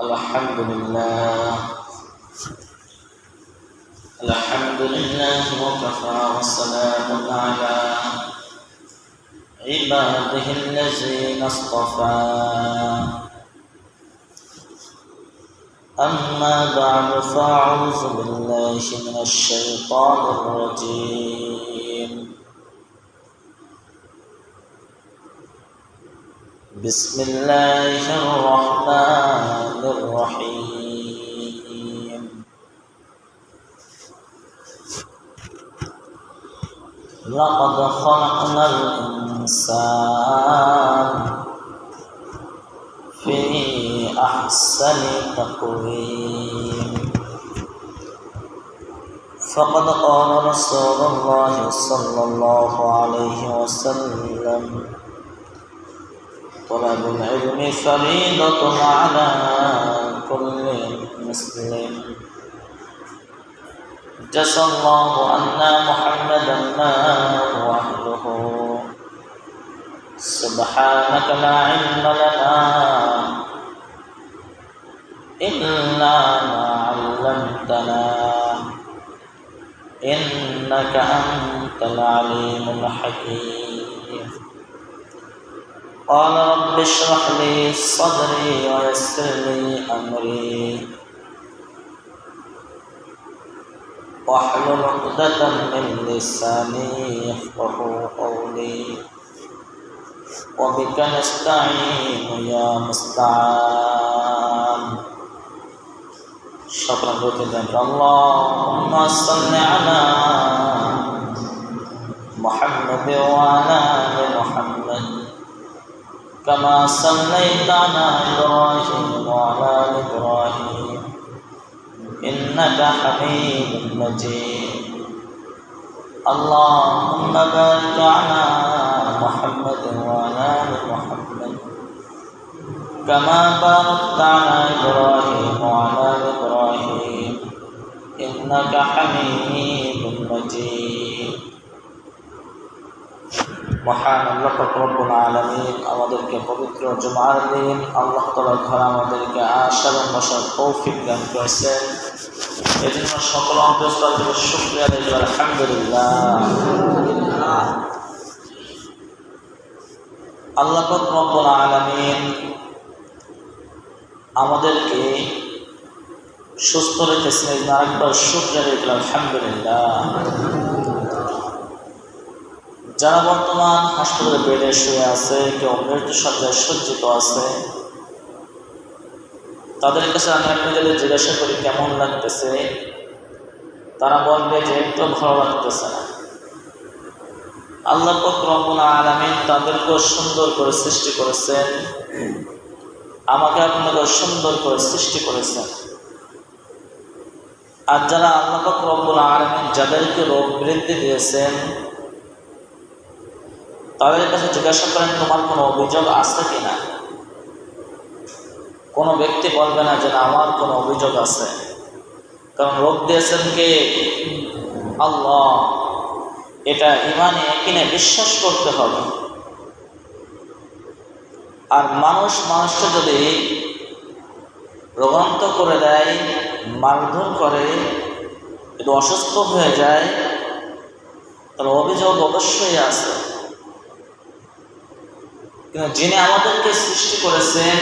الحمد لله وكفى وسلام على عباده الذين اصطفى أما بعد فأعوذ بالله من الشيطان الرجيم بسم الله الرحمن الرحيم لقد خلقنا الإنسان في أحسن تقويم فقد قال رسول الله صلى الله عليه وسلم طلب العلم فريضة على كل مسلم جزى الله عنا محمدا ما هو أهله سبحانك لا علم لنا إلا ما علمتنا إنك أنت العليم الحكيم قال رب اشرح لي صدري ويسر لي أمري واحلل عقدة من لساني يفقهوا قولي وبك نستعين يا مستعان شكرا لك اللهم صل على محمد وعلى آل محمد كما صليت على إبراهيم وعلى آل إبراهيم إنك حميد مجيد اللهم بارك على محمد وعلى آل محمد كما باركت على إبراهيم وعلى آل إبراهيم إنك حميد مجيد মহান আল্লাহ রব্বুল আলামিন আমাদেরকে পবিত্র জুমার দিন আল্লাহ তাআলার ঘরে আমাদেরকে আসার এবং বসার তৌফিক দান করেছেন। এজন্য সকল অন্তঃস্থল শুকরিয়া আদায় করি আলহামদুলিল্লাহ। আল্লাহ রব্বুল আলামিন আমাদেরকে সুস্থ রেখেছেন, আরেকবার শুকরিয়া আদায় করি আলহামদুলিল্লাহ। যারা বর্তমান হাসপাতালে বেডে শুয়ে আছে, কেউ মৃত্যু সজ্জায় সজ্জিত আছে, তাদের কাছে আমি আপনাদের জিজ্ঞাসা করি কেমন লাগতেছে, তারা বলবে যে একটু ভালো লাগতেছে না। আল্লাহ পাক রব্বুল আলামিন তাদেরকে সুন্দর করে সৃষ্টি করেছেন, আমাকে আপনাকে সুন্দর করে সৃষ্টি করেছেন। আর যারা আল্লাহ পাক রব্বুল আলামিন যাদেরকে রোগ বৃদ্ধি দিয়েছেন, তাদের কাছে জিজ্ঞাসা করেন তোমার কোনো অভিযোগ আছে কিনা। কোনো ব্যক্তি বলবে না যে না আমার কোনো অভিযোগ আছে, কারণ রোগ দিয়েছেন কে? আল্লাহ। এটা ইমানে ইয়াকিনে বিশ্বাস করতে হবে। আর মানুষকে যদি রোগান্ত করে দেয়, মারধর করে, যদি অসুস্থ হয়ে যায়, তাহলে অভিযোগ অবশ্যই আছে। কিন্তু যিনি আমাদেরকে সৃষ্টি করেছেন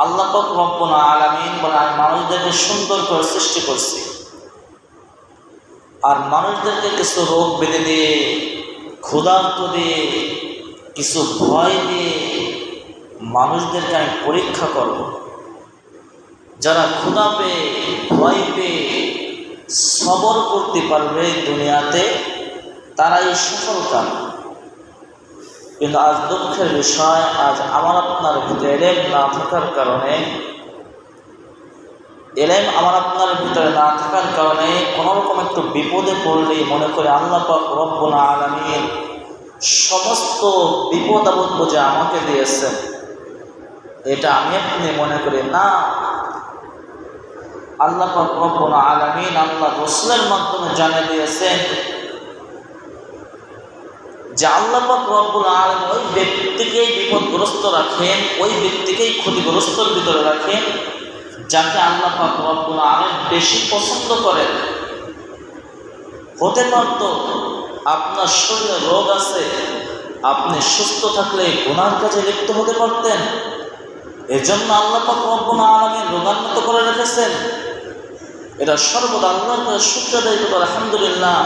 আল্লাহ পাক রব্বুল আলামিন বলে আমি মানুষদেরকে সুন্দর করে সৃষ্টি করছি, আর মানুষদেরকে কিছু রোগ বেঁধে দিয়ে, ক্ষুধার্ত দিয়ে, কিছু ভয় দিয়ে মানুষদেরকে আমি পরীক্ষা করব। যারা ক্ষুধা পেয়ে, ভয় পেয়ে সবর করতে পারবে দুনিয়াতে, তারাই সফল কাম। কিন্তু আজ দুঃখের বিষয়, আজ আমার আপনার ভিতরে এলেম না থাকার কারণে, কোনোরকম একটু বিপদে পড়লেই মনে করে আল্লাহ পাক রব্বুল আলামিন সমস্ত বিপদ আপদ বুঝে আমাকে দিয়েছেন, এটা আমি আপনি মনে করি না। আল্লাহ পাক রব্বুল আলামিন আল্লাহ রাসূলের মাধ্যমে জানিয়ে দিয়েছেন যে আল্লাহ পাক রব্বুল আলামিন ওই ব্যক্তিকেই বিপদগ্রস্ত রাখেন, ওই ব্যক্তিকেই ক্ষতিগ্রস্তর ভিতরে রাখেন যাকে আল্লাহ পাক রব্বুল আলামিন বেশি পছন্দ করেন। হতে পারত আপনার শরীরে রোগ আছে, আপনি সুস্থ থাকলে গুনার কাজে লিপ্ত হতে পারতেন। এজন্য আল্লাহ পাক রব্বুল আলামিন রোগান্বিত করে রেখেছেন। এটা সর্বদা আল্লাহর কাছে শুকর আদায় করতে আলহামদুলিল্লাহ,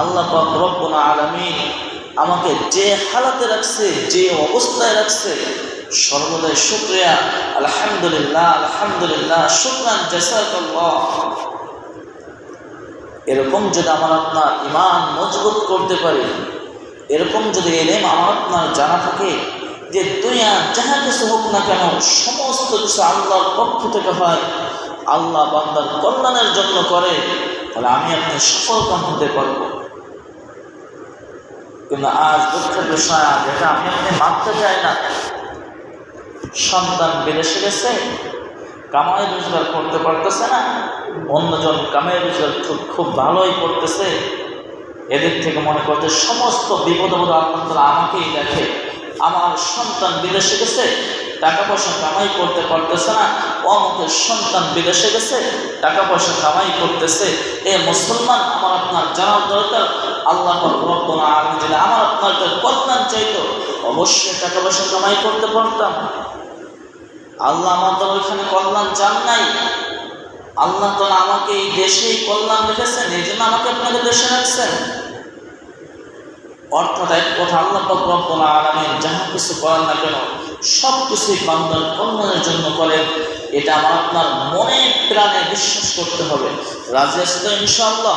আল্লাহ পাক রব্বুল আলামিন আমাকে যে হালাতে রাখছে, যে অবস্থায় রাখছে, সর্বদাই শুকরিয়া, আলহামদুলিল্লাহ আলহামদুলিল্লাহ, শুকরান জাযাকাল্লাহ। এরকম যদি আমার আপনার ঈমান মজবুত করতে পারি, এরকম যদি ইলম আমার আপনার জানা থাকে যে দুনিয়া যাহা কিছু হোক না কেন সমস্ত কিছু আল্লাহর পক্ষ থেকে হয়, আল্লাহ বান্দার কল্যাণের জন্য করে, তাহলে আমি আপনি সফলকাম হতে পারব। কিন্তু আজ দুঃখের বিষয়, যেটা আমি আপনি মানতে চাই না, সন্তান বিদেশে গেছে, কামাই রোজগার করতে পারতেছে না, অন্যজন কামাই রোজগার খুব ভালোই করতেছে, এদের থেকে মনে করতে সমস্ত বিপদ আল্লাহ আমাকেই দেখে। আমার সন্তান বিদেশে গেছে, টাকা পয়সা কামাই করতে পারতেছে না, অমুকের সন্তান বিদেশে গেছে, টাকা পয়সা কামাই করতেছে। এ মুসলমান, আমার আপনার জানার দরকার, আল্লাহ রব্বুল আলামিন যদি আমার আপনার কল্যাণ চাইতো, অবশ্যই টাকা পয়সা কামাই করতে পারতাম। আল্লাহ আমাদের ওইখানে কল্যাণ চান নাই, আল্লাহ তাআলা আমাকে এই দেশেই কল্যাণ রেখেছেন, এই জন্য আমাকে আপনাকে দেশে রাখছেন। অর্থাৎ এক কথা, আল্লাহ পাক রব্বুল আলামিন যাহা কিছু করেন না কেন সব কিছুই বান্দার কল্যাণের জন্য করেন। এটা আমার আপনার মনে প্রাণে বিশ্বাস করতে হবে। রাজি আছে তো ইনশাআল্লাহ?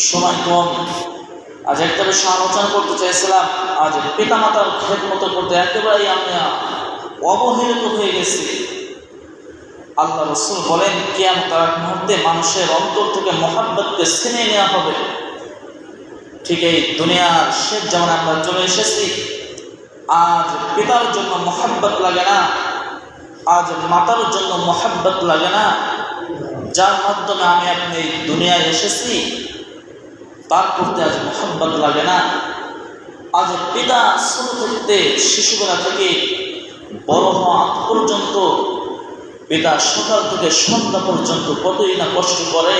সময় কম, আজ একটা বিষয় আলোচনা করতে চাইছিলাম। আজ পিতামাতার খেদমত করতে একেবারেই আমি অবহেলিত হয়ে গেছি। আল্লাহ রাসূল বলেন, কিয়ামতের আগ মুহূর্তে মানুষের অন্তর থেকে মহব্বতকে ছিনিয়ে নেওয়া হবে। ঠিক এই দুনিয়ার শেষ জামানে আমরা চলে এসেছি। আজ পিতার জন্য মহব্বত লাগে না, আজ মাতার জন্য মহব্বত লাগে না, যার মাধ্যমে আমি আপনি এই দুনিয়ায় এসেছি তার প্রতি আজ মহব্বত লাগে না। আজ পিতা ছোট থাকতে, শিশুবেলা থেকে বড় হওয়া পর্যন্ত, পিতা সকাল থেকে সন্ধ্যা পর্যন্ত কতই না কষ্ট করে,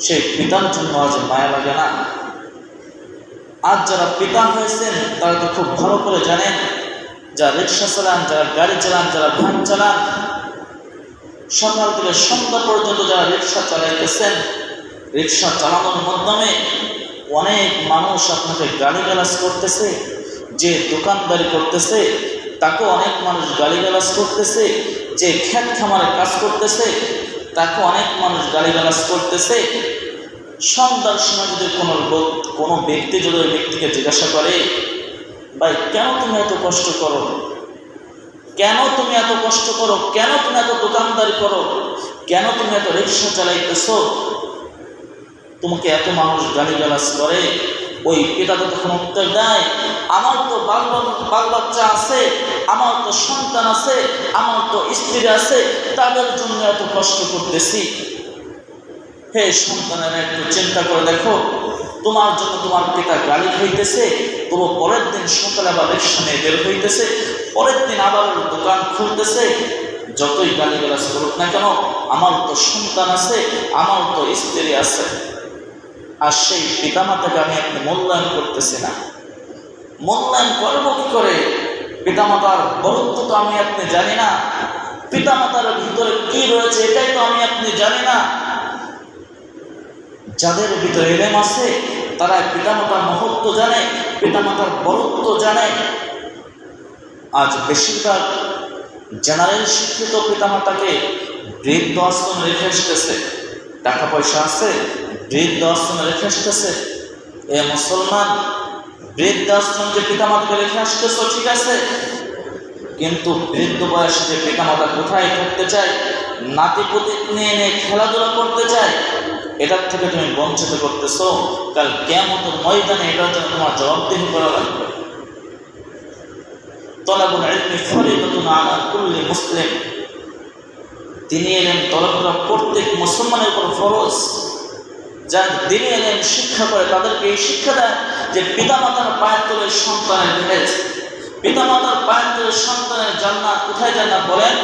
সেই পিতার জন্য আজ মায়া লাগে না। আজ যারা পিতা হয়েছেন তারা তো খুব ভালো করে জানেন, যারা রিক্সা চালান, যারা গাড়ি চালান, যারা ভ্যান চালান, সকাল থেকে সন্ধ্যা পর্যন্ত যারা রিক্সা চালাইতেছেন, রিক্সা চালানোর মাধ্যমে অনেক মানুষ আপনাকে গালিগালাজ করতেছে, যে দোকানদারি করতেছে তাকে অনেক মানুষ গালিগালাজ করতেছে, যে ক্ষেত খামারে কাজ করতেছে তাকে অনেক মানুষ গালিগালাজ করতেছে। সন্ধ্যার সময় যদি কোনো ব্যক্তি যদি ওই ব্যক্তিকে জিজ্ঞাসা করে, ভাই কেন তুমি এত কষ্ট করো, কেন তুমি এত কষ্ট করো, কেন তুমি এত দোকানদারি করো, কেন তুমি এত রিক্সা চালাইতেছ, তোমাকে এত মানুষ গালিগালাজ করে, ওই পিতা তো তখন উত্তর দেয়, আমার তো বাল বাচ্চা আছে, আমার তো সন্তান আছে, আমার তো স্ত্রী আছে, তাদের জন্য এত কষ্ট করতেছি। হে সন্তানেরা, একটু চিন্তা করে দেখো, তোমার জন্য তোমার পিতা গালি খাইতেছে, তবু পরের দিন সকালে আবার রিক্সা নিয়ে বের হইতেছে, পরের দিন আবার দোকান খুলতেছে। যতই গালিগালাজ করুক না কেন, আমার তো সন্তান আছে, আমার তো স্ত্রী আছে। আর সেই পিতামাতাকে আমি আপনি মূল্যায়ন করতেছি না। মূল্যায়ন করবো কি করে? পিতামাতার বরত্ব তো আমি আপনি জানি না, পিতামাতার ভিতরে কি রয়েছে এটাই তো আমি আপনি জানি না। যাদের ভিতরে ইলম আছে তারা পিতামাতার মহত্ব জানে, পিতামাতার বরত্ব জানে। আজ বেশিরভাগ জেনারেল শিক্ষিত পিতামাতাকে বৃদ্ধ আশ্রমে রেখে আসতেছে, টাকা পয়সা আছে, বৃদ্ধ আশ্রমে রেখে আসতেছে। এ মুসলমান, বৃদ্ধ আশ্রম যে পিতামাতাকে রেখে আসতেছ ঠিক আছে, কিন্তু বৃদ্ধ বয়সে যে পিতামাতা কোথায় থাকতে চায়, নাতিপুতি নিয়ে খেলাধুলা করতে চায়, এটার থেকে তুমি বঞ্চিত করতেছ। কাল কিয়ামতের ময়দানে এটার জন্য তোমার জবাবদিহি করা লাগবে। তলাবুল ইলমি ফরিদাতুন আলা কুল্লি মুসলিম, তিনি এলেন তলব করা প্রত্যেক মুসলমানের উপর ফরজ। যারা দিনী ইলম শিক্ষা করে তাদেরকে এই শিক্ষা দেয় যে পিতামাতার পায়ের তলে সন্তানের বেহেশত, পিতামাতার পায়ের তলে সন্তানের জান্নাত। কোথায় জান্নাত বলেন?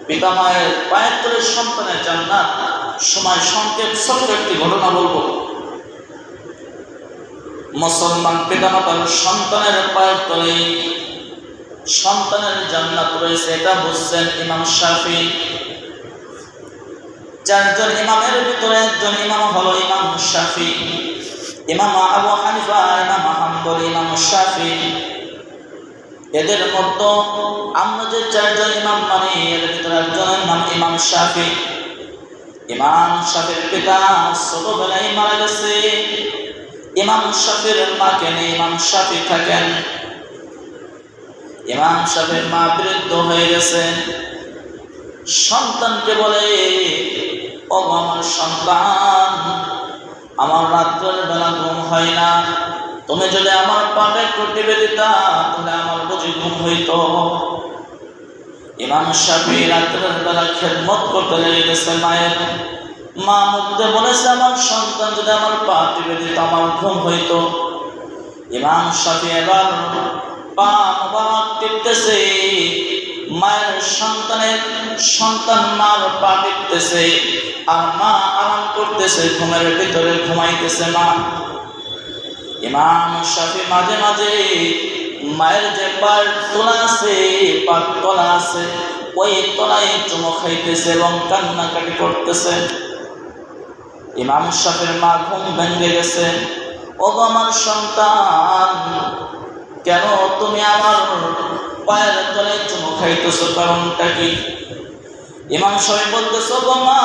পিতামায়ের পায়ের তলে সন্তানের জান্নাত। সময় সংক্ষেপ ছোট্ট একটি ঘটনা বলবো। মুসলমান পিতামাতার সন্তানের পায়ের তলে সন্তানের জান্নাত রয়েছে, এটা বুঝছেন ইমাম শাফি। চারজন ইমামের ভিতরে একজন ইমাম হলো ইমাম শাফি, ইমাম আবু হানিফা, ইমাম হাম্বলি, ইমাম শাফি। এদের মধ্যে আমরা যে চারজন ইমাম মানি এর ভিতরে একজনের নাম ইমাম শাফি। ইমাম শাফির পিতা ছোটবেলায় মারা গেছে। ইমাম শাফির মাকে নিয়ে ইমাম শাফি থাকেন। ইমাম শাফির মা বৃদ্ধ হয়ে গেছে। সন্তানকে বলে, ও আমার সন্তান, আমার রাত্রের বেলা ঘুম হয় না, তুমি যদি আমার পাপে টিপে দিতা তাহলে আমার বুঝি ঘুম হইত। ইমাম শাফি রাত্রের বেলা খেদমত করতে লেগে গেছে মায়ের। মা মুখে বলেছে, আমার সন্তান যদি আমার পা টিপে দিত আমার ঘুম হইত। ইমাম শাফি এবার পা মোবারক টিপতেছে, মায়ের সন্তান মার পা টিপতেছে, আর মা আরাম করতেছে, ঘুমের ভিতরে ঘুমাইতেছে মা। ইমাম শাফি মাঝে মাঝে মায়ের যে পায়ের তলা আছে, পার তলা আছে, ওই তলায় চুমো খাইতেছে এবং কান্নাকাটি করতেছে। ইমাম শাফির মা ঘুম ভেঙে গেছে। ও আমার সন্তান, কেন তুমি আমার পায়ের তলায় চুমো খাইতেছো, কারণটা কি? ইমাম শাফি বলতেছে, গো মা,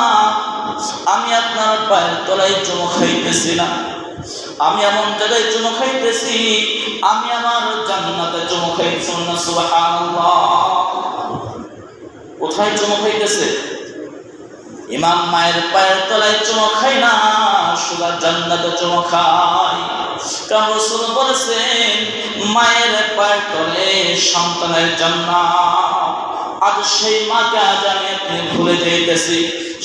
আমি আপনার পায়ের তলায় চুমো খাইতেছি না, আমি এমন জায়গায় চুমো খাইতেছি, আমি আমার জান্নাতে চুমো খাইছি। সুবহানাল্লাহ। কোথায় চুমো খাইতেছে? ইমাম মায়ের পায়ের তলায় চুমো খাই না, শুধু জান্নাতে চুমো খায়। কারণ রাসূল বলেছেন, মায়ের পায়ের তলে সন্তানের জান্নাত। আজ সেই মাকে আজ আমি আপনি ভুলে যাইতেছি,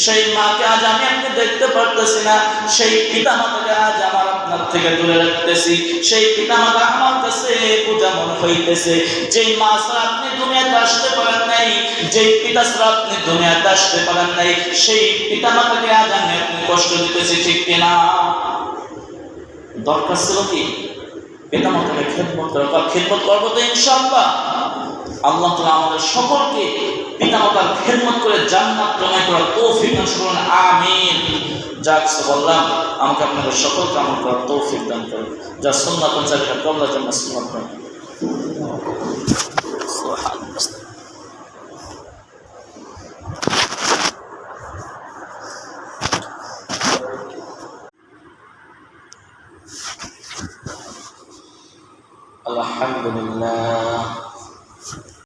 সেই মাকে আজ আমি আপনি দেখতে পারতেছি না, সেই পিতা মাতাকে আজ আমার আপনার থেকে দূরে রাখতেছি। সেই পিতা মাতা আমার কাছে পূজা মনে হইতেছে। যেই মা ছাড়া আপনি দুনিয়াতে আসতে পারেন নাই, যেই পিতা ছাড়া আপনি দুনিয়াতে আসতে পারেন নাই, সেই পিতা মাতাকে আজ আমি আপনি কষ্ট দিতেছি, ঠিক কিনা? দরকার ছিল কি পিতা মাতাকে খেদমত করা? খেদমত করবো তো ইনশাআল্লাহ। আল্লাহ তাআলা আমাদের সকলকে পিতামাতার খেদমত করে জান্নাত কামাই করার তৌফিক দান করুন, আমিন। যা কিছু বললাম আমাকে আপনাদের সকলকে আমল করার তৌফিক দান করুন। যা সুন্নাত অনুসারীরা কবুল যেন সুন্নাত করেন। আলহামদুলিল্লাহ।